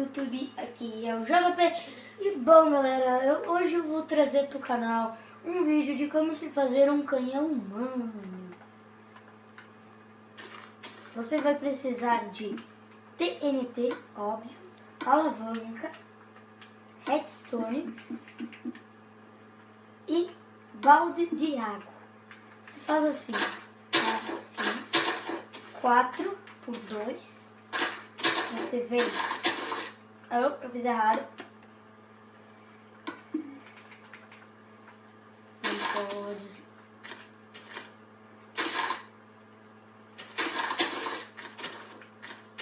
YouTube, aqui é o JP. E bom galera, hoje eu vou trazer pro canal um vídeo de como se fazer um canhão humano. Você vai precisar de TNT, óbvio, alavanca, redstone e balde de água. Você faz assim, 4 por 2. Você vem. Oh, eu fiz errado. Não pode.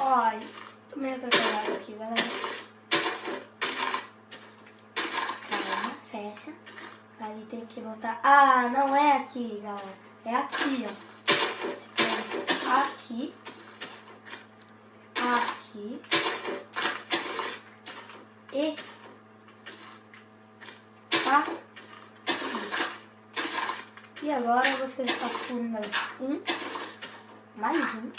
Ai, tô meio atrapalhado aqui, galera. Calma, fecha. Aí tem que voltar. Ah, não é aqui, galera. É aqui, ó. Você pensa aqui. Aqui. E aqui. E agora você está por número 1, mais 1.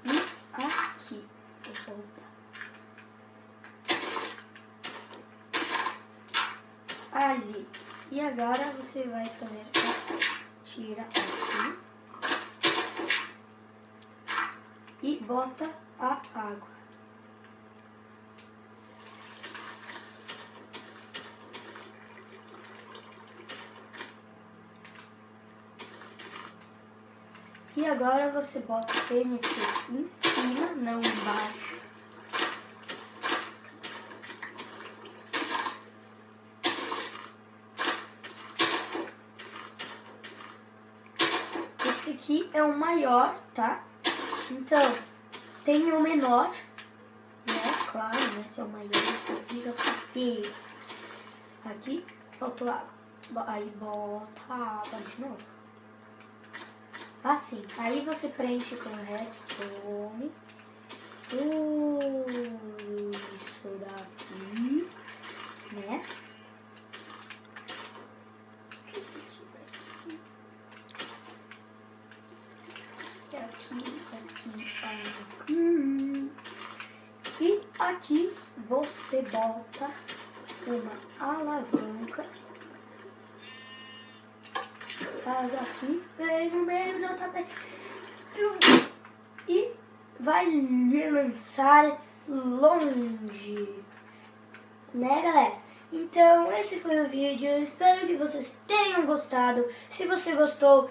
E aqui. Ali. E agora você vai fazer tira aqui. E bota a água. E agora você bota o TNT em cima, não embaixo. Esse aqui é o maior, tá? Então, tem o menor, né? Claro, esse é o maior, esse aqui já copiei. Aqui, faltou água. Aí bota a água de novo. Assim, aí você preenche com redstone. Isso daqui, né? Isso daqui. Aqui. E aqui você bota uma alavanca. Faz assim, vem no meio, JP. E vai lhe lançar longe. Né, galera? Então, esse foi o vídeo. Eu espero que vocês tenham gostado. Se você gostou,